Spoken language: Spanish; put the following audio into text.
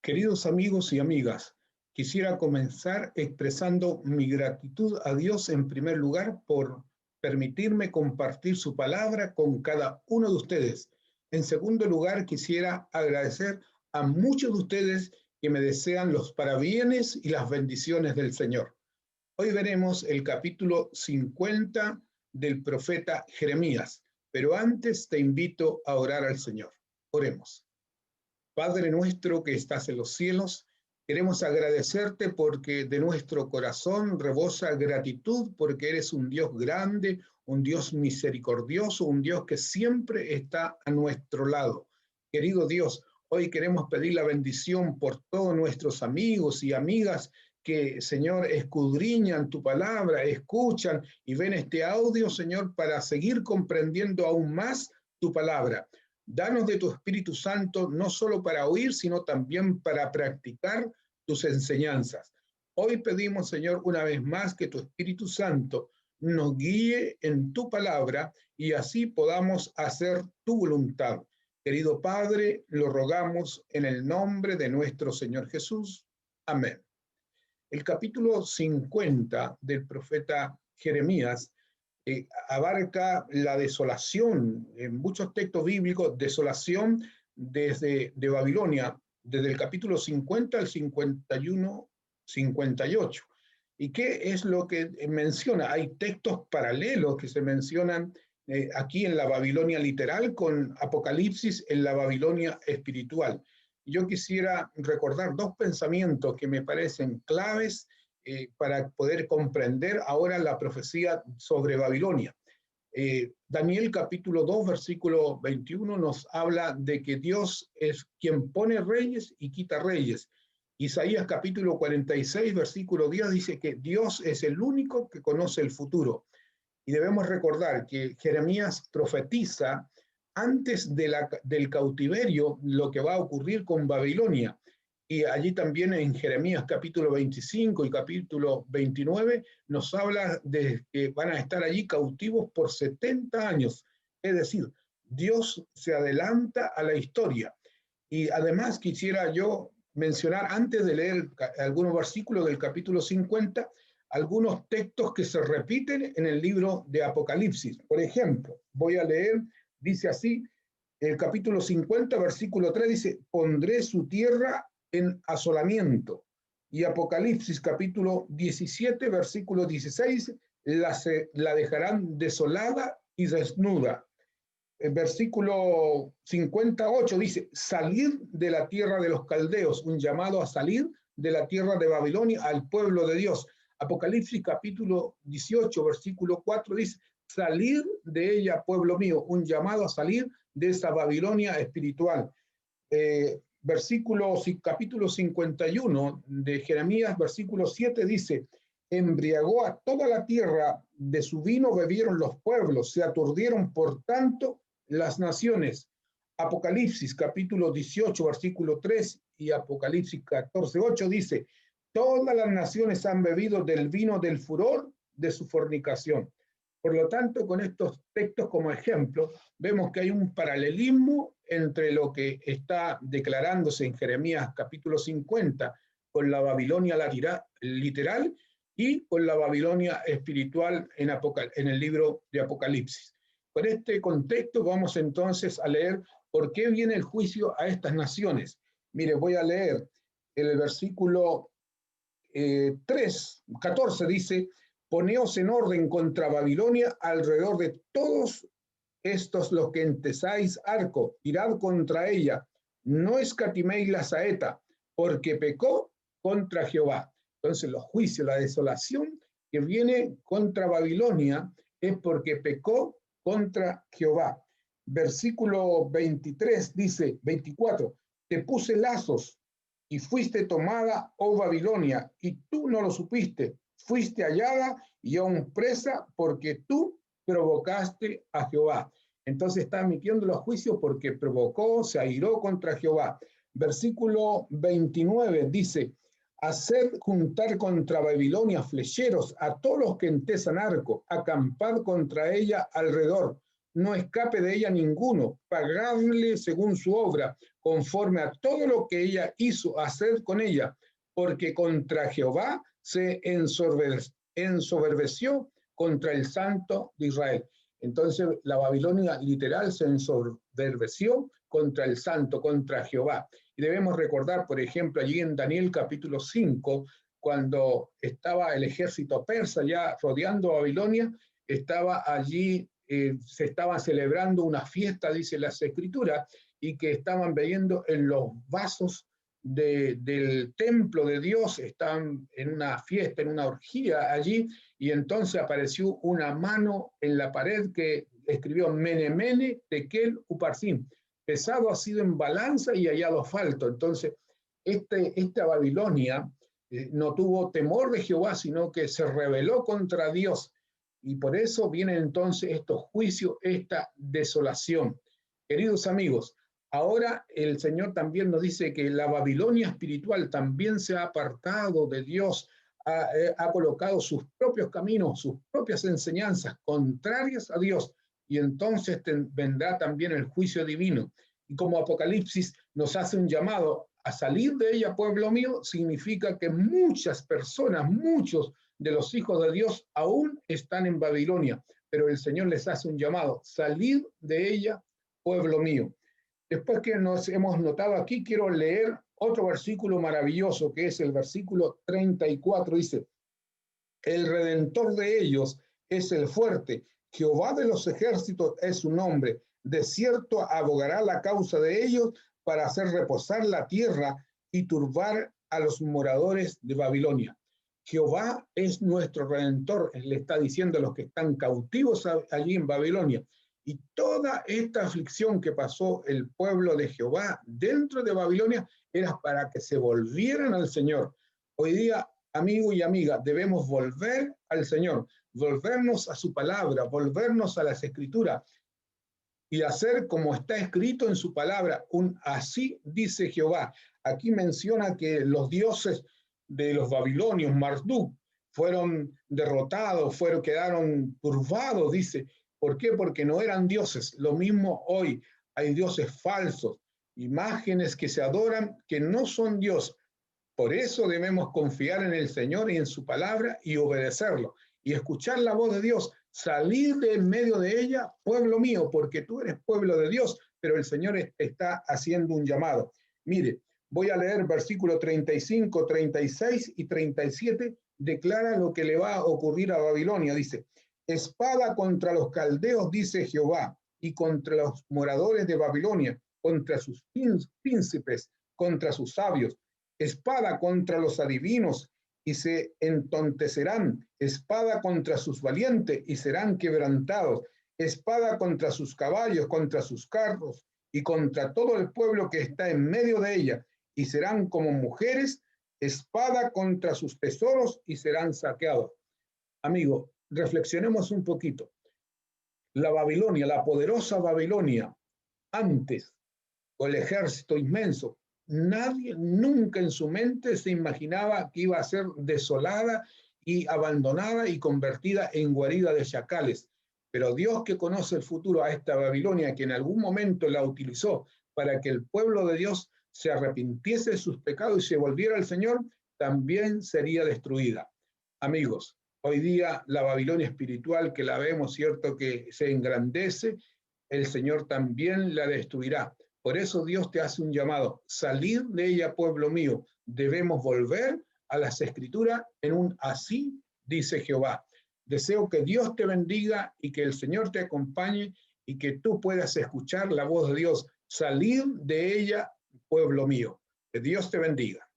Queridos amigos y amigas, quisiera comenzar expresando mi gratitud a Dios en primer lugar por permitirme compartir su palabra con cada uno de ustedes. En segundo lugar, quisiera agradecer a muchos de ustedes que me desean los parabienes y las bendiciones del Señor. Hoy veremos el capítulo 50 del profeta Jeremías, pero antes te invito a orar al Señor. Oremos. Padre nuestro que estás en los cielos, queremos agradecerte porque de nuestro corazón rebosa gratitud porque eres un Dios grande, un Dios misericordioso, un Dios que siempre está a nuestro lado. Querido Dios, hoy queremos pedir la bendición por todos nuestros amigos y amigas que, Señor, escudriñan tu palabra, escuchan y ven este audio, Señor, para seguir comprendiendo aún más tu palabra. Danos de tu Espíritu Santo, no solo para oír, sino también para practicar tus enseñanzas. Hoy pedimos, Señor, una vez más que tu Espíritu Santo nos guíe en tu palabra y así podamos hacer tu voluntad. Querido Padre, lo rogamos en el nombre de nuestro Señor Jesús. Amén. El capítulo 50 del profeta Jeremías abarca la desolación, en muchos textos bíblicos, desolación desde de Babilonia, desde el capítulo 50 al 51, 58. ¿Y qué es lo que menciona? Hay textos paralelos que se mencionan aquí en la Babilonia literal con Apocalipsis en la Babilonia espiritual. Yo quisiera recordar dos pensamientos que me parecen claves para poder comprender ahora la profecía sobre Babilonia. Daniel capítulo 2, versículo 21 nos habla de que Dios es quien pone reyes y quita reyes. Isaías capítulo 46, versículo 10 dice que Dios es el único que conoce el futuro. Y debemos recordar que Jeremías profetiza antes del cautiverio lo que va a ocurrir con Babilonia. Y allí también en Jeremías capítulo 25 y capítulo 29 nos habla de que van a estar allí cautivos por 70 años. Es decir, Dios se adelanta a la historia. Y además quisiera yo mencionar, antes de leer algunos versículos del capítulo 50, algunos textos que se repiten en el libro de Apocalipsis. Por ejemplo, voy a leer, dice así, el capítulo 50, versículo 3, dice, pondré su tierra en asolamiento. Y Apocalipsis capítulo 17, versículo 16, la dejarán desolada y desnuda. El versículo 58 dice, salir de la tierra de los caldeos, un llamado a salir de la tierra de Babilonia al pueblo de Dios. Apocalipsis capítulo 18, versículo 4 dice, salir de ella, pueblo mío, un llamado a salir de esa Babilonia espiritual. Capítulo 51 de Jeremías, versículo 7 dice, embriagó a toda la tierra, de su vino bebieron los pueblos, se aturdieron por tanto las naciones. Apocalipsis capítulo 18, versículo 3 y Apocalipsis 14, 8 dice, todas las naciones han bebido del vino del furor de su fornicación. Por lo tanto, con estos textos como ejemplo, vemos que hay un paralelismo entre lo que está declarándose en Jeremías capítulo 50 con la Babilonia literal y con la Babilonia espiritual en el libro de Apocalipsis. Con este contexto vamos entonces a leer por qué viene el juicio a estas naciones. Mire, voy a leer el versículo 14 dice, poneos en orden contra Babilonia alrededor de todos estos los que entesáis arco, tirad contra ella, no escatiméis la saeta, porque pecó contra Jehová. Entonces los juicios, la desolación que viene contra Babilonia es porque pecó contra Jehová. Versículo 23 dice, 24, te puse lazos y fuiste tomada, oh Babilonia, y tú no lo supiste, fuiste hallada y aún presa porque tú provocaste a Jehová. Entonces está emitiendo los juicios porque provocó, se airó contra Jehová. Versículo 29 dice, haced juntar contra Babilonia flecheros a todos los que entesan arco, acampad contra ella alrededor, no escape de ella ninguno, pagadle según su obra, conforme a todo lo que ella hizo, hacer con ella, porque contra Jehová se ensoberbeció contra el Santo de Israel. Entonces la Babilonia literal se ensoberbeció contra el Santo, contra Jehová. Y debemos recordar, por ejemplo, allí en Daniel capítulo 5, cuando estaba el ejército persa ya rodeando Babilonia, estaba allí, se estaba celebrando una fiesta, dice las Escrituras, y que estaban bebiendo en los vasos del templo de Dios, estaban en una fiesta, en una orgía allí, y entonces apareció una mano en la pared que escribió Mene, Mene, Tekel, Uparsin. Pesado ha sido en balanza y hallado falto. Entonces, esta Babilonia no tuvo temor de Jehová, sino que se rebeló contra Dios. Y por eso vienen entonces estos juicios, esta desolación. Queridos amigos, ahora el Señor también nos dice que la Babilonia espiritual también se ha apartado de Dios, ha colocado sus propios caminos, sus propias enseñanzas contrarias a Dios, y entonces vendrá también el juicio divino. Y como Apocalipsis nos hace un llamado a salir de ella, pueblo mío, significa que muchas personas, muchos de los hijos de Dios aún están en Babilonia, pero el Señor les hace un llamado: salir de ella, pueblo mío. Después que nos hemos notado aquí, quiero leer otro versículo maravilloso, que es el versículo 34. Dice: el Redentor de ellos es el fuerte, Jehová de los ejércitos es su nombre. De cierto abogará la causa de ellos para hacer reposar la tierra y turbar a los moradores de Babilonia. Jehová es nuestro Redentor, le está diciendo a los que están cautivos allí en Babilonia. Y toda esta aflicción que pasó el pueblo de Jehová dentro de Babilonia era para que se volvieran al Señor. Hoy día, amigo y amiga, debemos volver al Señor, volvernos a su palabra, volvernos a las Escrituras y hacer como está escrito en su palabra, un así dice Jehová. Aquí menciona que los dioses de los babilonios, Marduk, fueron derrotados, quedaron turbados, dice. ¿Por qué? Porque no eran dioses. Lo mismo hoy, hay dioses falsos, imágenes que se adoran que no son Dios. Por eso debemos confiar en el Señor y en su palabra y obedecerlo y escuchar la voz de Dios, salir de en medio de ella, pueblo mío, porque tú eres pueblo de Dios, pero el Señor está haciendo un llamado. Mire, voy a leer versículo 35, 36 y 37, declara lo que le va a ocurrir a Babilonia. Dice: espada contra los caldeos, dice Jehová, y contra los moradores de Babilonia, contra sus príncipes, contra sus sabios. Espada contra los adivinos, y se entontecerán. Espada contra sus valientes, y serán quebrantados. Espada contra sus caballos, contra sus carros, y contra todo el pueblo que está en medio de ella, y serán como mujeres. Espada contra sus tesoros, y serán saqueados. Amigo, reflexionemos un poquito. La Babilonia, la poderosa Babilonia, antes, con el ejército inmenso, nadie nunca en su mente se imaginaba que iba a ser desolada y abandonada y convertida en guarida de chacales. Pero Dios, que conoce el futuro, a esta Babilonia, que en algún momento la utilizó para que el pueblo de Dios se arrepintiese de sus pecados y se volviera al Señor, también sería destruida. Amigos, hoy día la Babilonia espiritual, que la vemos, cierto, que se engrandece, el Señor también la destruirá. Por eso Dios te hace un llamado: salir de ella, pueblo mío. Debemos volver a las Escrituras en un así dice Jehová. Deseo que Dios te bendiga y que el Señor te acompañe y que tú puedas escuchar la voz de Dios. Salir de ella, pueblo mío. Que Dios te bendiga.